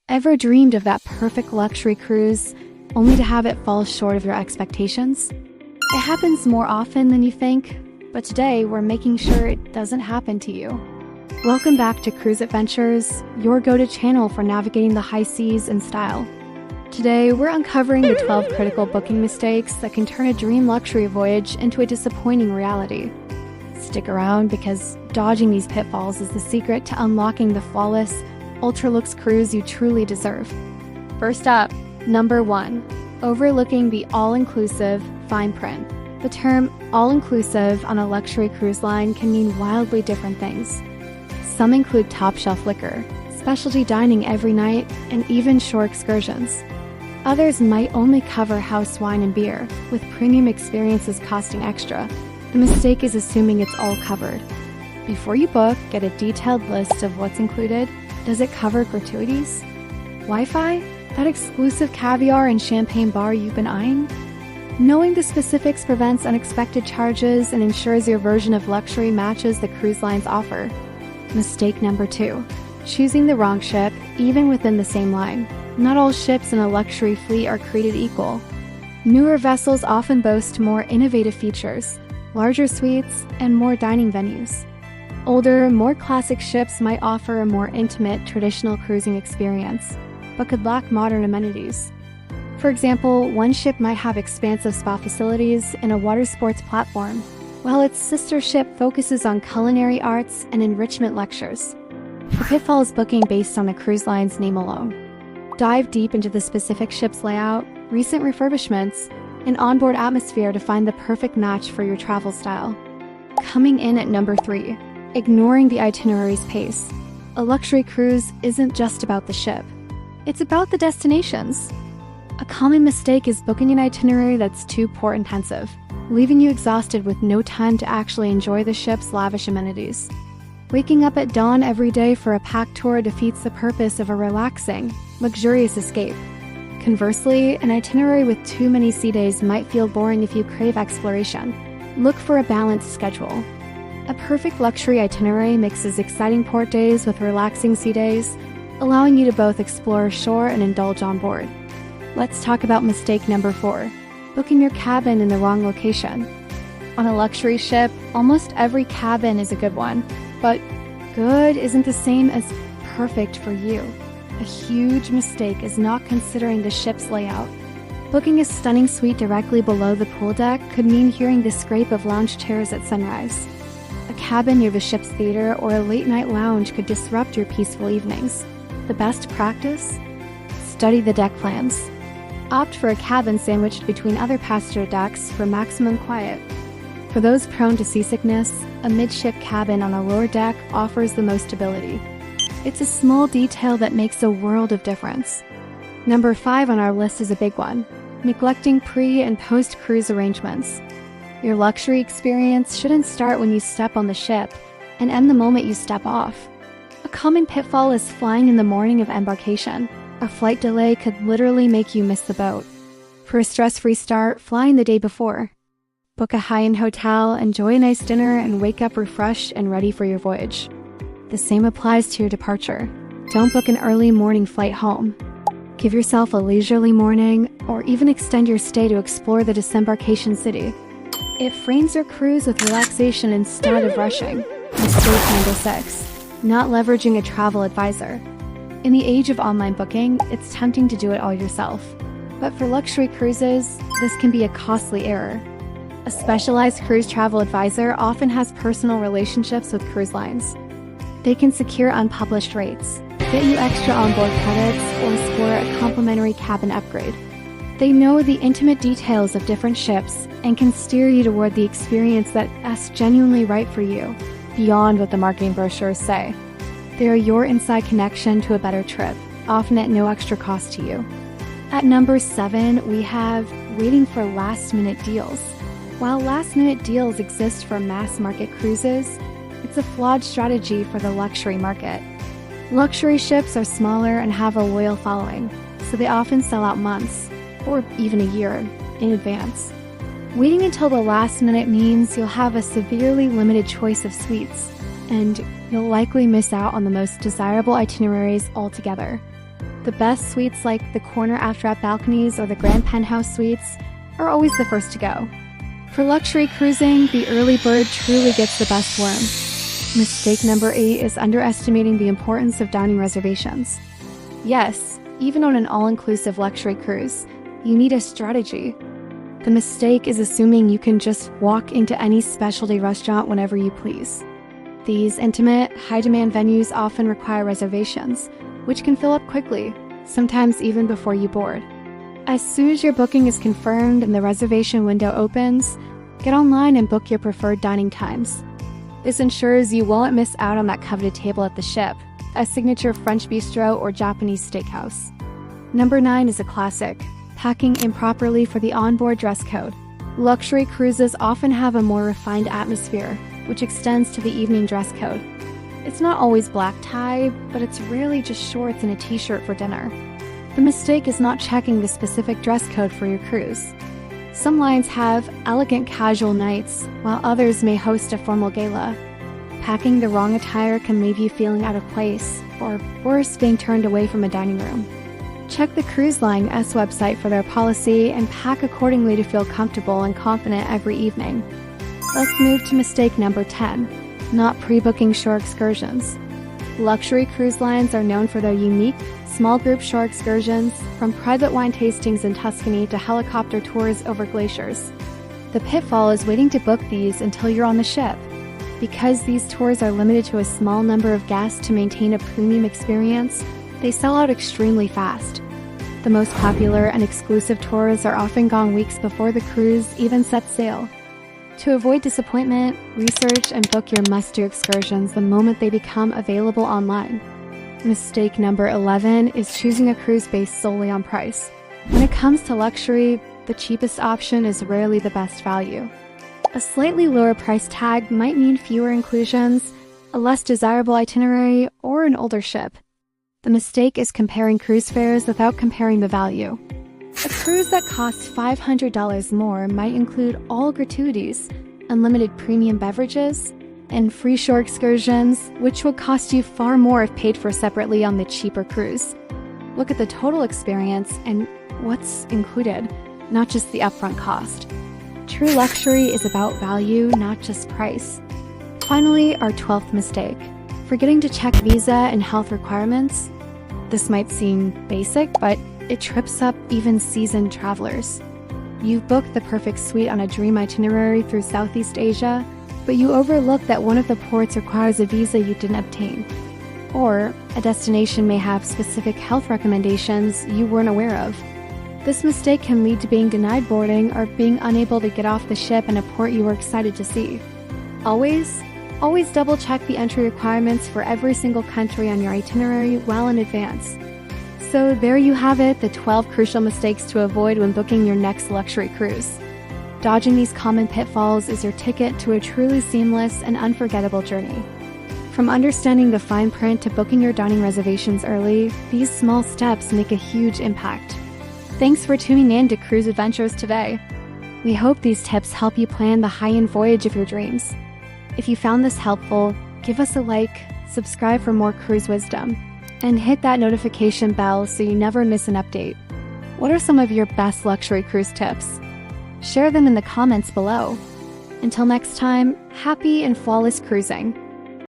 Ever dreamed of that perfect luxury cruise, only to have it fall short of your expectations? It happens more often than you think, but today we're making sure it doesn't happen to you. Welcome back to CruiseAdventures, your go-to channel for navigating the high seas in style. Today, we're uncovering the 12 critical booking mistakes that can turn a dream luxury voyage into a disappointing reality. Stick around because dodging these pitfalls is the secret to unlocking the flawless, ultra-luxe cruise you truly deserve. First up, number 1, overlooking the all-inclusive fine print. The term all-inclusive on a luxury cruise line can mean wildly different things. Some include top-shelf liquor, specialty dining every night, and even shore excursions. Others might only cover house wine and beer, with premium experiences costing extra. The mistake is assuming it's all covered. Before you book, get a detailed list of what's included. Does it cover gratuities? Wi-Fi? That exclusive caviar and champagne bar you've been eyeing? Knowing the specifics prevents unexpected charges and ensures your version of luxury matches the cruise line's offer. Mistake number 2, choosing the wrong ship, even within the same line. Not all ships in a luxury fleet are created equal. Newer vessels often boast more innovative features, larger suites, and more dining venues. Older, more classic ships might offer a more intimate, traditional cruising experience, but could lack modern amenities. For example, one ship might have expansive spa facilities and a water sports platform, while its sister ship focuses on culinary arts and enrichment lectures. The Pitfall is booking based on the cruise line's name alone. Dive deep into the specific ship's layout, recent refurbishments, and onboard atmosphere to find the perfect match for your travel style. Coming in at number 3, ignoring the itinerary's pace. A luxury cruise isn't just about the ship. It's about the destinations. A common mistake is booking an itinerary that's too port-intensive, leaving you exhausted with no time to actually enjoy the ship's lavish amenities. Waking up at dawn every day for a packed tour defeats the purpose of a relaxing, luxurious escape. Conversely, an itinerary with too many sea days might feel boring if you crave exploration. Look for a balanced schedule. A perfect luxury itinerary mixes exciting port days with relaxing sea days, allowing you to both explore shore and indulge on board. Let's talk about mistake number 4, booking your cabin in the wrong location. On a luxury ship, almost every cabin is a good one, but good isn't the same as perfect for you. A huge mistake is not considering the ship's layout. Booking a stunning suite directly below the pool deck could mean hearing the scrape of lounge chairs at sunrise. A cabin near the ship's theater or a late-night lounge could disrupt your peaceful evenings. The best practice? Study the deck plans. Opt for a cabin sandwiched between other passenger decks for maximum quiet. For those prone to seasickness, a midship cabin on a lower deck offers the most stability. It's a small detail that makes a world of difference. Number 5 on our list is a big one, neglecting pre- and post-cruise arrangements. Your luxury experience shouldn't start when you step on the ship and end the moment you step off. A common pitfall is flying in the morning of embarkation. A flight delay could literally make you miss the boat. For a stress-free start, fly in the day before. Book a high-end hotel, enjoy a nice dinner, and wake up refreshed and ready for your voyage. The same applies to your departure. Don't book an early morning flight home. Give yourself a leisurely morning, or even extend your stay to explore the disembarkation city. It frames your cruise with relaxation instead of rushing. Mistake number 6, not leveraging a travel advisor. In the age of online booking, it's tempting to do it all yourself. But for luxury cruises, this can be a costly error. A specialized cruise travel advisor often has personal relationships with cruise lines. They can secure unpublished rates, get you extra onboard credits, or score a complimentary cabin upgrade. They know the intimate details of different ships and can steer you toward the experience that's genuinely right for you, beyond what the marketing brochures say. They are your inside connection to a better trip, often at no extra cost to you. At number 7, we have waiting for last-minute deals. While last-minute deals exist for mass-market cruises, it's a flawed strategy for the luxury market. Luxury ships are smaller and have a loyal following, so they often sell out months, or even a year, in advance. Waiting until the last minute means you'll have a severely limited choice of suites, and you'll likely miss out on the most desirable itineraries altogether. The best suites like the corner after-app balconies or the grand penthouse suites are always the first to go. For luxury cruising, the early bird truly gets the best worm. Mistake number 8 is underestimating the importance of dining reservations. Yes, even on an all-inclusive luxury cruise, you need a strategy. The mistake is assuming you can just walk into any specialty restaurant whenever you please. These intimate, high-demand venues often require reservations, which can fill up quickly, sometimes even before you board. As soon as your booking is confirmed and the reservation window opens, get online and book your preferred dining times. This ensures you won't miss out on that coveted table at the ship, a signature French bistro or Japanese steakhouse. Number 9 is a classic: packing improperly for the onboard dress code. Luxury cruises often have a more refined atmosphere, which extends to the evening dress code. It's not always black tie, but it's rarely just shorts and a t-shirt for dinner. The mistake is not checking the specific dress code for your cruise. Some lines have elegant casual nights, while others may host a formal gala. Packing the wrong attire can leave you feeling out of place, or worse, being turned away from a dining room. Check the cruise line's website for their policy and pack accordingly to feel comfortable and confident every evening. Let's move to mistake number 10, not pre-booking shore excursions. Luxury cruise lines are known for their unique, small group shore excursions, from private wine tastings in Tuscany to helicopter tours over glaciers. The pitfall is waiting to book these until you're on the ship. Because these tours are limited to a small number of guests to maintain a premium experience, they sell out extremely fast. The most popular and exclusive tours are often gone weeks before the cruise even sets sail. To avoid disappointment, research and book your must-do excursions the moment they become available online. Mistake number 11 is choosing a cruise based solely on price. When it comes to luxury, the cheapest option is rarely the best value. A slightly lower price tag might mean fewer inclusions, a less desirable itinerary, or an older ship. The mistake is comparing cruise fares without comparing the value. A cruise that costs $500 more might include all gratuities, unlimited premium beverages, and free shore excursions, which will cost you far more if paid for separately on the cheaper cruise. Look at the total experience and what's included, not just the upfront cost. True luxury is about value, not just price. Finally, our 12th mistake: forgetting to check visa and health requirements. This might seem basic, but it trips up even seasoned travelers. You've booked the perfect suite on a dream itinerary through Southeast Asia, but you overlook that one of the ports requires a visa you didn't obtain. Or a destination may have specific health recommendations you weren't aware of. This mistake can lead to being denied boarding or being unable to get off the ship in a port you were excited to see. Always double check the entry requirements for every single country on your itinerary well in advance. So there you have it, the 12 crucial mistakes to avoid when booking your next luxury cruise. Dodging these common pitfalls is your ticket to a truly seamless and unforgettable journey. From understanding the fine print to booking your dining reservations early, these small steps make a huge impact. Thanks for tuning in to Cruise Adventures today. We hope these tips help you plan the high-end voyage of your dreams. If you found this helpful, give us a like, subscribe for more cruise wisdom, and hit that notification bell so you never miss an update. What are some of your best luxury cruise tips? Share them in the comments below. Until next time, happy and flawless cruising.